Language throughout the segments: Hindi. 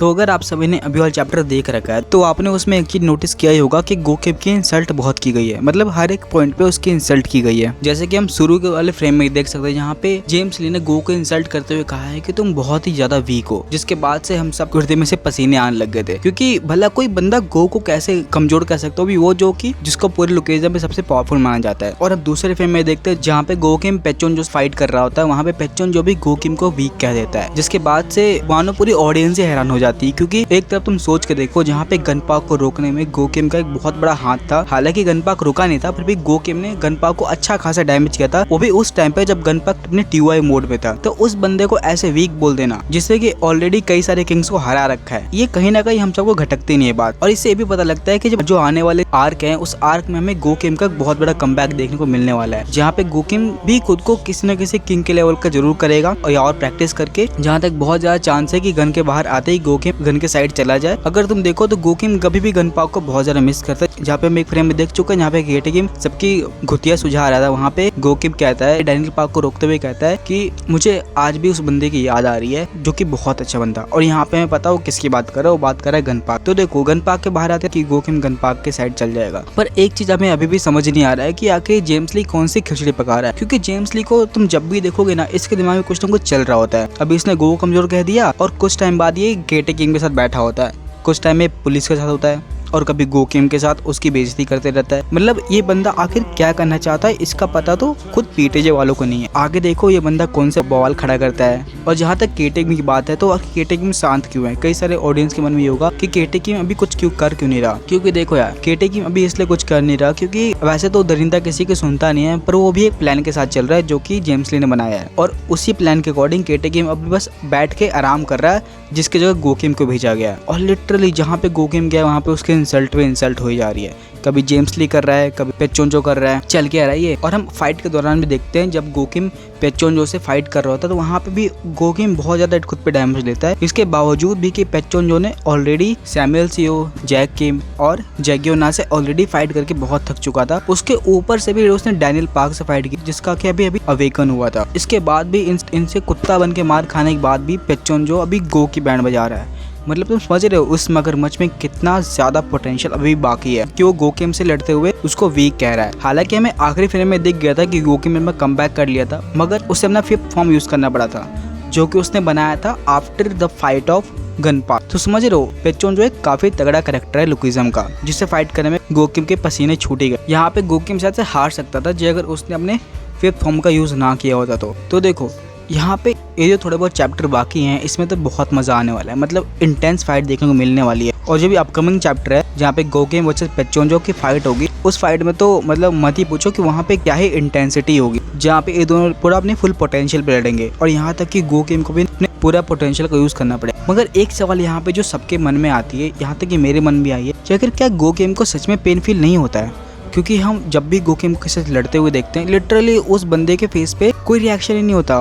तो अगर आप सभी ने अभी वाला चैप्टर देख रखा है तो आपने उसमें एक चीज नोटिस किया ही होगा कि गोकिम की इंसल्ट बहुत की गई है। मतलब हर एक पॉइंट पे उसकी इंसल्ट की गई है। जैसे कि हम शुरू के वाले फ्रेम में देख सकते हैं, जहाँ पे जेम्स ली ने गो को इंसल्ट करते हुए कहा है कि तुम बहुत ही ज्यादा वीक हो, जिसके बाद से हम सब गुर्दे में से पसीने आने लग गए थे। क्योंकि भला कोई बंदा गो को कैसे कमजोर कर सकता हो, भी वो जो कि जिसको पूरे लोकेशन में सबसे पावरफुल माना जाता है। और अब दूसरे फ्रेम में देखते हैं जहाँ पे गोकिम पेचोन जो फाइट कर रहा होता है, वहाँ पे पेचोन जो भी गोकिम को वीक कह देता है, जिसके बाद से मानो पूरी ऑडियंस ही हैरान हो जाती है। क्योंकि एक तरफ तुम सोच के देखो, जहाँ पे गनपाक को रोकने में गोकिम का एक बहुत बड़ा हाथ था। हालांकि गनपाक रुका नहीं था, फिर भी गोकिम ने गनपाक को अच्छा खासा डैमेज किया था, वो भी उस टाइम पे जब गनपाक अपने TY मोड में था। तो उस बंदे को ऐसे वीक बोल देना, जिससे कि ऑलरेडी कई सारे किंग्स को हरा रखा है, ये कहीं ना कहीं हम सबको घटकती नहीं है बात। और इससे ये भी पता लगता है कि जो आने वाले आर्क है, उस आर्क में हमें गोकिम का बहुत बड़ा कमबैक देखने को मिलने वाला है, जहाँ पे गोकिम भी खुद को किसी न किसी किंग के लेवल का जरूर करेगा और प्रैक्टिस करके, जहाँ तक बहुत ज्यादा चांस है कि गन के बाहर आते ही गोकिम गन के साइड चला जाए। अगर तुम देखो तो गोकिम कभी भी गनपाक को बहुत ज्यादा मिस करता है। जहाँ पे हम एक फ्रेम में देख चुके हैं, जहाँ पे गेटकिम सबकी घुतिया सुझा रहा था, वहाँ पे गोकिम कहता है, डैनियल पार्क को रोकते हुए कहता है कि मुझे आज भी उस बंदे की याद आ रही है जो कि बहुत अच्छा बंदा। और यहाँ पे हमें पता हो किसकी बात कर रहा है, वो बात कर रहा है गनपाक। तो देखो गनपाक के बाहर आते कि गोकिम गनपाक के साइड चल जाएगा। पर एक चीज हमें अभी भी समझ नहीं आ रहा है कि आखिर जेम्स ली कौन सी खिचड़ी पका रहा है। क्योंकि जेम्स ली को तुम जब भी देखोगे ना, इसके दिमाग में कुछ ना कुछ चल रहा होता है। अभी इसने गो कमजोर कह दिया और कुछ टाइम बाद ये गेटकिंग के साथ बैठा होता है, कुछ टाइम में पुलिस के साथ होता है, और कभी गोकिम के साथ उसकी बेइज्जती करते रहता है। मतलब ये बंदा आखिर क्या करना चाहता है, इसका पता तो खुद पीटेजे वालों को नहीं है। आगे देखो ये बंदा कौन से बवाल खड़ा करता है। और जहाँ तक केटेकिम की बात है, तो केटेकिम शांत क्यों है? कई सारे ऑडियंस के मन में ये होगा कि केटेकिम अभी कुछ क्यों नहीं रहा। क्योंकि देखो यार, केटेकिम अभी इसलिए कुछ कर नहीं रहा क्योंकि वैसे तो दरिंदा किसी की सुनता नहीं है, पर वो भी एक प्लान के साथ चल रहा है जो कि जेम्स ली ने बनाया है। और उसी प्लान के अकॉर्डिंग केटेकिम अभी बस बैठ के आराम कर रहा है, जिसकी जगह गोकिम को भेजा गया। और लिटरली जहाँ पे गोकिम गया, वहाँ पे उसके इंसल्ट हो जा रही है। कभी जेम्स ली कर रहा है, कभी पेचोंजो कर रहा है, चल के आ रहा है ये। और हम फाइट के दौरान भी देखते हैं, जब गोकिम पेचोंजो से फाइट कर रहा होता है, तो वहाँ पे भी गोकिम बहुत ज्यादा खुद पे डैमेज लेता है। इसके बावजूद भी कि पेचोंजो ने ऑलरेडी सैमुअल सीओ, जैक किम और जैगियोना से ऑलरेडी फाइट करके बहुत थक चुका था। उसके ऊपर से भी उसने डैनियल पार्क से फाइट की, जिसका कि अभी अवेकन हुआ था। इसके बाद भी इनसे कुत्ता बन के मार खाने के बाद भी पेचोंजो अभी गो की बैंड बजा रहा है। मतलब तुम समझ रहे हो उस मगरमच्छ में कितना ज्यादा पोटेंशियल अभी बाकी है कि वो गोकिम से लड़ते हुए उसको वीक कह रहा है। हालांकि हमें आखिरी फ्रेम में दिख गया था कि गोकिम ने कमबैक कर लिया था, मगर उसे अपना 5th फॉर्म यूज करना पड़ा था, जो कि उसने बनाया था आफ्टर द फाइट ऑफ गनपाक। तो समझ रहे हो पेचोंजो एक काफी तगड़ा कैरेक्टर है लुकिज्म का, जिससे फाइट करने में गोकिम के पसीने छूटे गए। यहाँ पे गोकिम शायद से हार सकता था जो अगर उसने अपने 5th फॉर्म का यूज ना किया होता तो देखो यहाँ पे ये जो थोड़े बहुत चैप्टर बाकी हैं, इसमें तो बहुत मजा आने वाला है। मतलब इंटेंस फाइट देखने को मिलने वाली है। और जो भी अपकमिंग चैप्टर है, जहाँ पे गोकिम वर्सेस पेचोंजो की फाइट होगी, उस फाइट में तो मतलब मत ही पूछो कि वहाँ पे क्या ही इंटेंसिटी होगी, जहाँ पे ये दोनों पूरा अपने फुल पोटेंशियल पे लड़ेंगे। और यहाँ तक कि गोकिम को भी अपने पूरा पोटेंशियल का यूज करना पड़ेगा। मगर एक सवाल यहाँ पे जो सबके मन में आती है, यहाँ तक कि मेरे मन में आई है, कि अगर क्या गोकिम को सच में पेन फील नहीं होता है? क्योंकि हम जब भी गोकिम के साथ लड़ते हुए देखते हैं, लिटरली उस बंदे के फेस पे कोई रिएक्शन ही नहीं होता,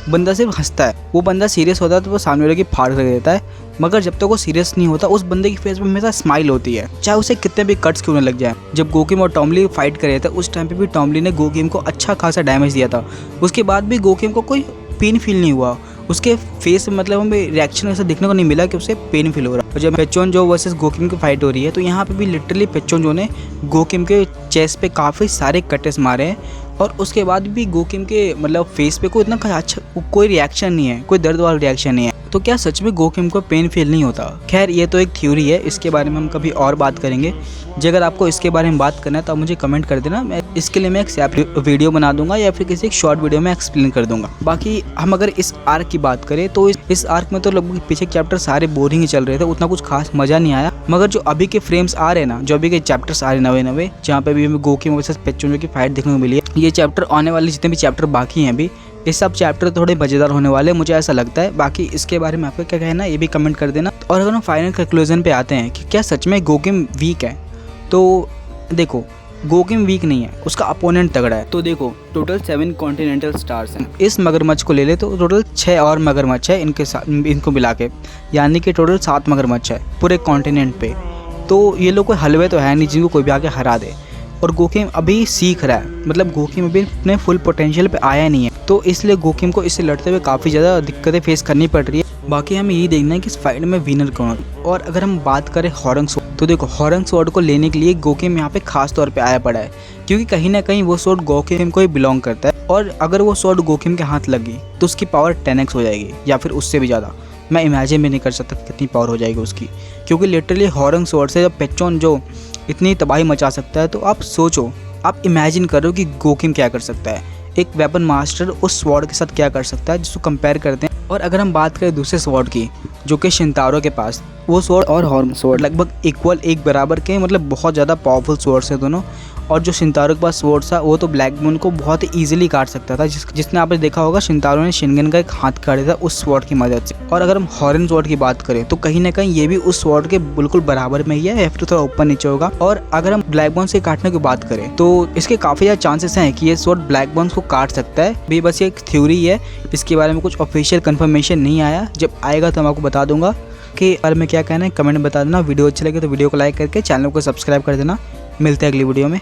बंदा सिर्फ हंसता है। वो बंदा सीरियस होता है तो वो सामने वाले की फाड़ कर देता है, मगर जब तक वो सीरियस नहीं होता, उस बंदे की फेस पे हमेशा स्माइल होती है, चाहे उसे कितने भी कट्स क्यों न लग जाए। जब गोकिम और टॉमली फाइट कर रहे थे, उस टाइम पे भी टॉमली ने गोकिम को अच्छा खासा डैमेज दिया था, उसके बाद भी गोकिम को कोई पेन फील नहीं हुआ। उसके फेस में मतलब हमें रिएक्शन ऐसा देखने को नहीं मिला कि उसे पेन फील हो रहा। और जब पेचोंजो वर्सेस गोकिम की फाइट हो रही है, तो यहाँ पे भी लिटरली पेचोंजो ने गोकिम के चेस्ट पे काफ़ी सारे कटेस मारे हैं, और उसके बाद भी गोकिम के मतलब फेस पे कोई इतना अच्छा कोई रिएक्शन नहीं है, कोई दर्द वाला रिएक्शन नहीं है। तो क्या सच में गोकिम को पेन फील नहीं होता? खैर ये तो एक थ्योरी है, इसके बारे में हम कभी और बात करेंगे। जो अगर आपको इसके बारे में बात करना है तो आप मुझे कमेंट कर देना, मैं इसके लिए मैं एक सेपरेट वीडियो बना दूंगा या फिर किसी एक शॉर्ट वीडियो में एक्सप्लेन कर दूंगा। बाकी हम अगर इस आर्क की बात करें तो इस आर्क में तो लगभग पीछे चैप्टर सारे बोरिंग ही चल रहे थे, उतना कुछ खास मजा नहीं आया। मगर जो अभी के फ्रेम्स आ रहे हैं ना, जो अभी के चैप्टर्स आ रहे हैं नवे जहाँ पे भी हमें गोकिम वर्सेस पेचोंजो की फाइट देखने को मिली है, ये चैप्टर आने वाले जितने भी चैप्टर बाकी हैं अभी, ये सब चैप्टर थोड़े मजेदार होने वाले, मुझे ऐसा लगता है। बाकी इसके बारे में आपका क्या कहना है ये भी कमेंट कर देना। और अगर हम फाइनल कंक्लूजन पे आते हैं कि क्या सच में गोकिम वीक है, तो देखो गोकिम वीक नहीं है, उसका अपोनेंट तगड़ा है। तो देखो टोटल 7 कॉन्टिनेंटल स्टार्स हैं। इस मगरमच्छ को ले ले तो टोटल 6 और मगरमच्छ है इनको मिला के, यानी कि टोटल 7 मगरमच्छ है पूरे कॉन्टिनेंट पे। तो ये लोग कोई हलवे तो है नहीं जिनको कोई भी आके हरा दे। और गोकिम अभी सीख रहा है, मतलब गोकिम अभी अपने फुल पोटेंशियल पे आया नहीं है, तो इसलिए गोकिम को इससे लड़ते हुए काफ़ी ज़्यादा दिक्कतें फेस करनी पड़ रही है। बाकी हमें यही देखना है कि इस फाइट में विनर कौन है। और अगर हम बात करें हॉरंग स्वॉर्ड, तो देखो हॉरंग स्वॉर्ड को लेने के लिए गोकेम यहाँ पे खास तौर पे आया पड़ा है, क्योंकि कहीं ना कहीं वो स्वॉर्ड गोकेम को ही बिलोंग करता है। और अगर वो स्वॉर्ड गोकेम के हाथ लगी तो उसकी पावर 10x हो जाएगी या फिर उससे भी ज़्यादा। मैं इमेजिन भी नहीं कर सकता कितनी पावर हो जाएगी उसकी, क्योंकि लिटरली हॉरंग स्वॉर्ड से जब पेचोन जो इतनी तबाही मचा सकता है, तो आप सोचो, आप इमेजिन करो कि गोकेम क्या कर सकता है, एक वेपन मास्टर उस स्वॉर्ड के साथ क्या कर सकता है, जिसको कंपेयर करते हैं। और अगर हम बात करें दूसरे स्वॉर्ड की जो कि शिंतारो के पास, वो स्वॉर्ड और हॉर्न स्वॉर्ड लगभग इक्वल, एक बराबर के, मतलब बहुत ज़्यादा पावरफुल स्वॉर्ड्स हैं दोनों। और जो शिंतारो के पास स्वॉर्ड था वो तो ब्लैक मून को बहुत ही ईजिली काट सकता था, जिसने आपने देखा होगा शिंतारो ने शिनगन का एक हाथ काटा था उस स्वॉर्ड की मदद से। और अगर हम हॉर्न स्वॉर्ड की बात करें तो कहीं ना कहीं ये भी उस स्वॉर्ड के बिल्कुल बराबर में ही है, या फिर थोड़ा ऊपर नीचे होगा। और अगर हम ब्लैक बोन्स के काटने की बात करें तो इसके काफ़ी ज़्यादा चांसेस हैं कि ये स्वॉर्ड ब्लैक बोन्स को काट सकता है। भी बस ये एक थ्योरी है, इसके बारे में कुछ ऑफिशियल कंफर्मेशन नहीं आया। जब आएगा तो मैं आपको बता दूंगा कि बारे में क्या कहना है, कमेंट में बता देना। वीडियो अच्छी लगे तो वीडियो को लाइक करके चैनल को सब्सक्राइब कर देना। मिलते हैं अगली वीडियो में।